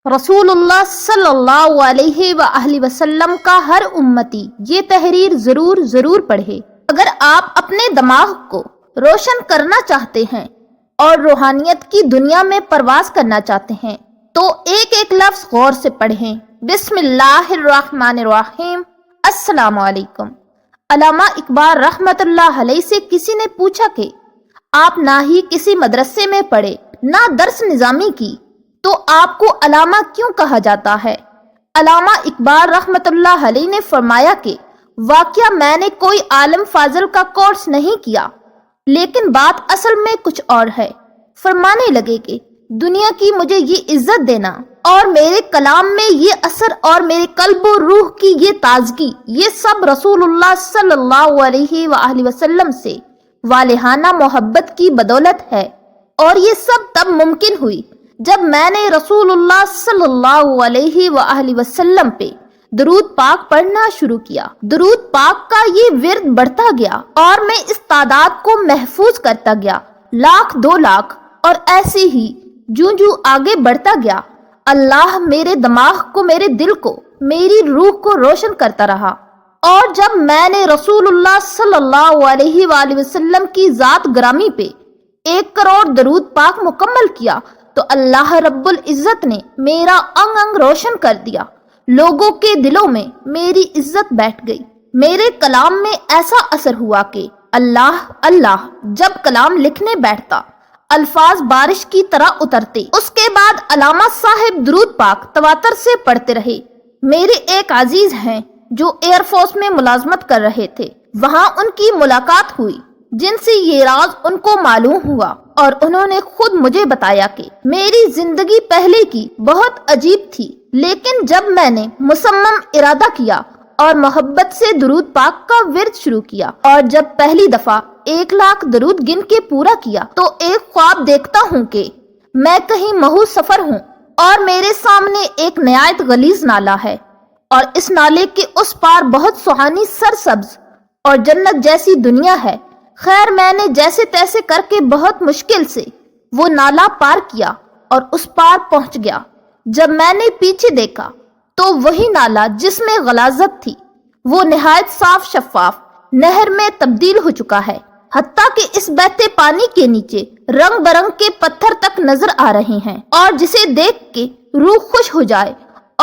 رسول اللہ صلی اللہ علیہ وآلہ وسلم کا ہر امتی یہ تحریر ضرور پڑھے۔ اگر آپ اپنے دماغ کو روشن کرنا چاہتے ہیں اور روحانیت کی دنیا میں پرواز کرنا چاہتے ہیں تو ایک ایک لفظ غور سے پڑھیں۔ بسم اللہ الرحمن الرحیم۔ السلام علیکم۔ علامہ اقبال رحمت اللہ علیہ سے کسی نے پوچھا کہ آپ نہ ہی کسی مدرسے میں پڑھے نہ درس نظامی کی تو آپ کو علامہ کیوں کہا جاتا ہے؟ علامہ اقبال رحمت اللہ علیہ نے فرمایا کہ واقعہ میں نے کوئی عالم فاضل کا کورس نہیں کیا، لیکن بات اصل میں کچھ اور ہے۔ فرمانے لگے کہ دنیا کی مجھے یہ عزت دینا اور میرے کلام میں یہ اثر اور میرے قلب و روح کی یہ تازگی، یہ سب رسول اللہ صلی اللہ علیہ وآلہ وسلم سے والہانہ محبت کی بدولت ہے، اور یہ سب تب ممکن ہوئی جب میں نے رسول اللہ صلی اللہ علیہ وآلہ وسلم پہ درود پاک پڑھنا شروع کیا۔ درود پاک کا یہ ورد بڑھتا گیا اور میں اس تعداد کو محفوظ کرتا گیا، 1,00,000 2,00,000 اور ایسے ہی جو آگے بڑھتا گیا، اللہ میرے دماغ کو، میرے دل کو، میری روح کو روشن کرتا رہا۔ اور جب میں نے رسول اللہ صلی اللہ علیہ وآلہ وسلم کی ذات گرامی پہ 1 کروڑ درود پاک مکمل کیا تو اللہ رب العزت نے میرا انگ انگ روشن کر دیا، لوگوں کے دلوں میں میری عزت بیٹھ گئی۔ میرے کلام میں ایسا اثر ہوا کہ اللہ اللہ جب کلام لکھنے بیٹھتا الفاظ بارش کی طرح اترتے۔ اس کے بعد علامہ صاحب درود پاک تواتر سے پڑھتے رہے۔ میرے ایک عزیز ہیں جو ایئر فورس میں ملازمت کر رہے تھے، وہاں ان کی ملاقات ہوئی جن سے یہ راز ان کو معلوم ہوا، اور انہوں نے خود مجھے بتایا کہ میری زندگی پہلے کی بہت عجیب تھی، لیکن جب میں نے مصمم ارادہ کیا اور محبت سے درود پاک کا ورد شروع کیا اور جب پہلی دفعہ 1,00,000 درود گن کے پورا کیا تو ایک خواب دیکھتا ہوں کہ میں کہیں محو سفر ہوں اور میرے سامنے ایک نہایت غلیظ نالہ ہے، اور اس نالے کے اس پار بہت سہانی سرسبز اور جنت جیسی دنیا ہے۔ خیر میں نے جیسے تیسے کر کے بہت مشکل سے وہ نالا پار کیا اور اس پار پہنچ گیا۔ جب میں نے پیچھے دیکھا تو وہی نالا جس میں غلاظت تھی وہ نہایت صاف شفاف نہر میں تبدیل ہو چکا ہے، حتیٰ کہ اس بہتے پانی کے نیچے رنگ برنگ کے پتھر تک نظر آ رہے ہیں، اور جسے دیکھ کے روح خوش ہو جائے۔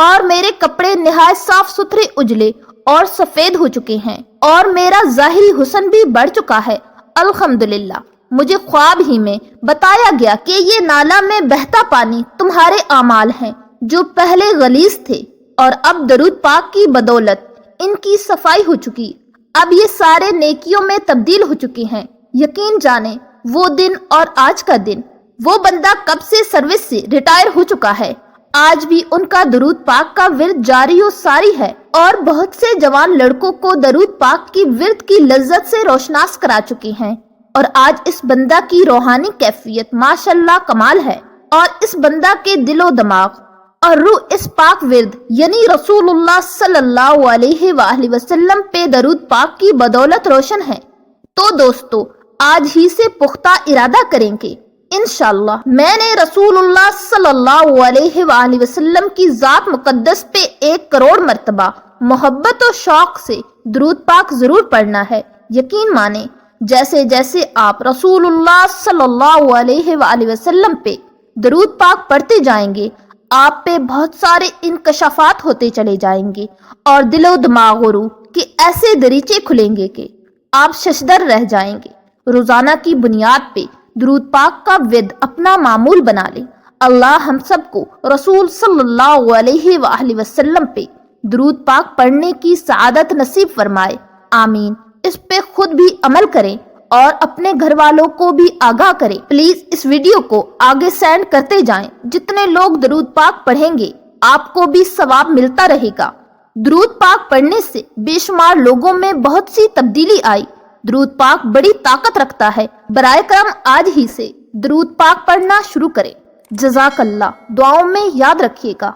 اور میرے کپڑے نہایت صاف ستھرے اجلے اور سفید ہو چکے ہیں، اور میرا ظاہری حسن بھی بڑھ چکا ہے الحمدللہ۔ مجھے خواب ہی میں بتایا گیا کہ یہ نالا میں بہتا پانی تمہارے اعمال ہیں جو پہلے غلیظ تھے، اور اب درود پاک کی بدولت ان کی صفائی ہو چکی، اب یہ سارے نیکیوں میں تبدیل ہو چکے ہیں۔ یقین جانے وہ دن اور آج کا دن، وہ بندہ کب سے سروس سے ریٹائر ہو چکا ہے، آج بھی ان کا درود پاک کا ورد جاری و ساری ہے، اور بہت سے جوان لڑکوں کو درود پاک کی ورد کی لذت سے روشناس کرا چکی ہیں، اور آج اس بندہ کی روحانی کیفیت ماشاءاللہ کمال ہے، اور اس بندہ کے دل و دماغ اور روح اس پاک ورد یعنی رسول اللہ صلی اللہ علیہ وآلہ وسلم پہ درود پاک کی بدولت روشن ہے۔ تو دوستو آج ہی سے پختہ ارادہ کریں کہ انشاءاللہ میں نے رسول اللہ صلی اللہ علیہ وآلہ وسلم کی ذات مقدس پہ 1 کروڑ مرتبہ محبت و شوق سے درود پاک ضرور پڑھنا ہے۔ یقین مانیں جیسے جیسے آپ رسول اللہ صلی اللہ علیہ وآلہ وسلم پہ درود پاک پڑھتے جائیں گے، آپ پہ بہت سارے انکشافات ہوتے چلے جائیں گے، اور دل و دماغ و روح کے ایسے دریچے کھلیں گے کہ آپ ششدر رہ جائیں گے۔ روزانہ کی بنیاد پہ درود پاک کا ورد اپنا معمول بنا لیں۔ اللہ ہم سب کو رسول صلی اللہ علیہ وآلہ وسلم پہ درود پاک پڑھنے کی سعادت نصیب فرمائے، آمین۔ اس پہ خود بھی عمل کریں اور اپنے گھر والوں کو بھی آگاہ کریں۔ پلیز اس ویڈیو کو آگے سینڈ کرتے جائیں، جتنے لوگ درود پاک پڑھیں گے آپ کو بھی ثواب ملتا رہے گا۔ درود پاک پڑھنے سے بے شمار لوگوں میں بہت سی تبدیلی آئی۔ درود پاک بڑی طاقت رکھتا ہے، برائے کرم آج ہی سے درود پاک پڑھنا شروع کریں۔ جزاک اللہ، دعاؤں میں یاد رکھیے گا۔